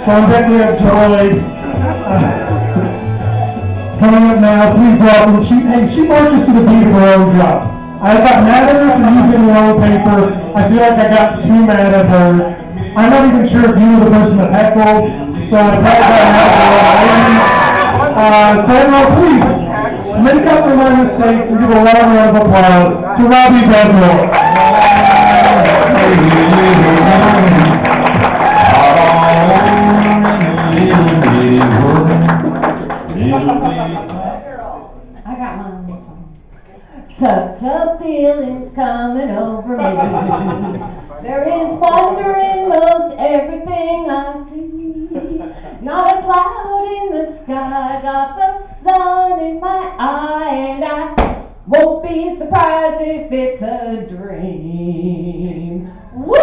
So I'm definitely a joy. Coming up now, please welcome, she marches to the beat of her own drum. I got mad at her for using the wrong paper. I feel like I got too mad at her. I'm not even sure if you were the person that heckled, so I probably got mad at her. So please, make up for my mistakes and give a loud round of applause to Robbie Bedmore. I got mine. Such a feeling's coming over me. There is wonder in most everything I see. Not a cloud in the sky, got the sun in my eye, and I won't be surprised if it's a dream. Woo!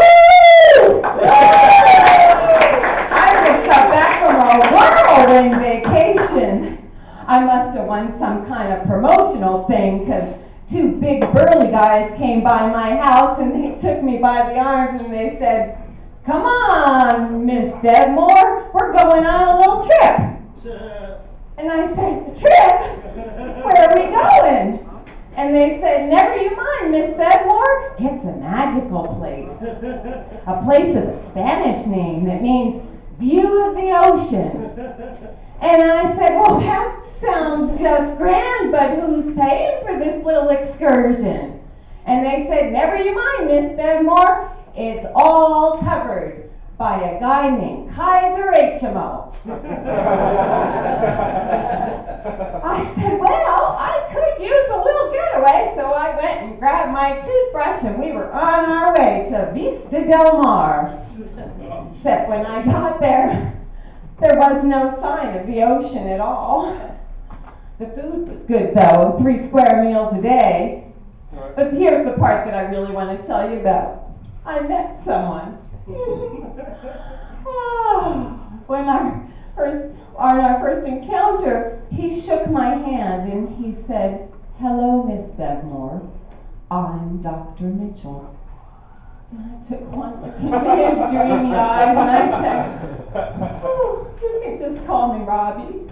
I just got back from a whirlwind vacation. I must have won some kind of promotional thing, because two big burly guys came by my house and they took me by the arms and they said, "Come on, Miss Bedmore, we're going on a little trip." And I said, "Trip? Where are we going?" And they said, "Never you mind, Miss Bedmore, it's a magical place. A place with a Spanish name that means view of the ocean." And I said, "Well, that sounds just grand, but who's paying for this little excursion?" And they said, "Never you mind, Miss Bedmore, it's all covered by a guy named Kaiser HMO." I said, "Well, I could use a little getaway," so I went and grabbed my toothbrush and we were on our way to Vista Del Mar. Except when I got there was no sign of the ocean at all. The food was good though, 3 square meals a day. But here's the part that I really want to tell you about. I met someone. When on our first encounter, he shook my hand and he said, "Hello, Miss Bedmore. I'm Dr. Mitchell." And I took one look into his dreamy eyes and I said, "Oh, you can just call me Robbie."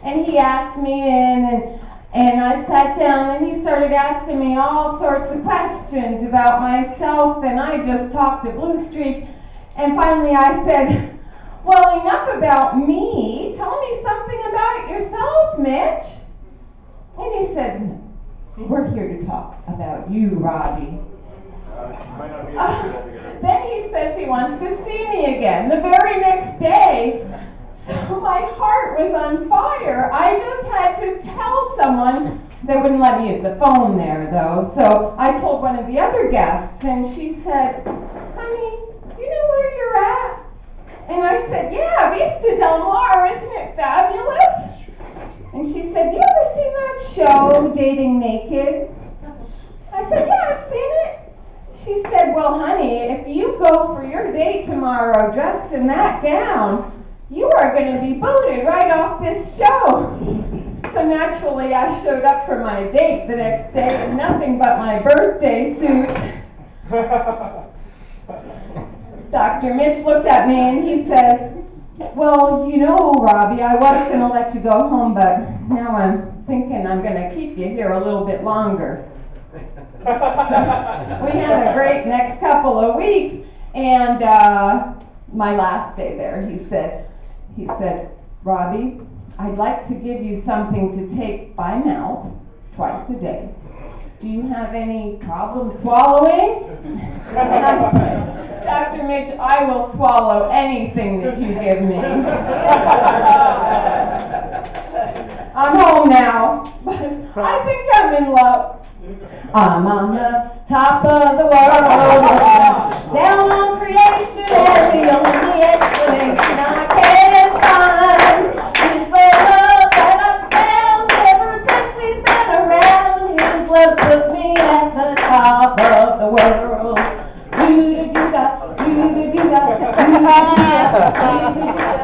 And he asked me in and I sat down and he started asking me all sorts of questions about myself, and I just talked to Blue Streak. And finally I said, "Well, enough about me. Tell me something about yourself, Mitch." And he says, "We're here to talk about you, Robbie." Then he says he wants to see me again the very next day. So my heart was on fire. I just had to tell someone. They wouldn't let me use the phone there, though. So I told one of the other guests, and she said, "Honey, you know where you're at?" And I said, "Yeah, Vista Del Mar, isn't it fabulous?" And she said, "You ever seen that show, Dating Naked?" I said, "Yeah, I've seen it." She said, "Well, honey, if you go for your date tomorrow dressed in that gown, you are going to be booted right off this show." So naturally, I showed up for my date the next day in nothing but my birthday suit. Dr. Mitch looked at me and he says, "Well, you know, Robbie, I was going to let you go home, but now I'm thinking I'm going to keep you here a little bit longer." So we had a great next couple of weeks, and my last day there, he said, "Robbie, I'd like to give you something to take by mouth twice a day. Do you have any problem swallowing?" And I said, "Dr. Mitch, I will swallow anything that you give me." I'm home now, but I think I'm in love. I'm on the top of the world, down on creation, and the only explanation I can find is the love that I've found ever since he's been around. His love put me at the top of the world. Do-do-do-da, do-do-do-da, do-do-do-da, do-do-do-da.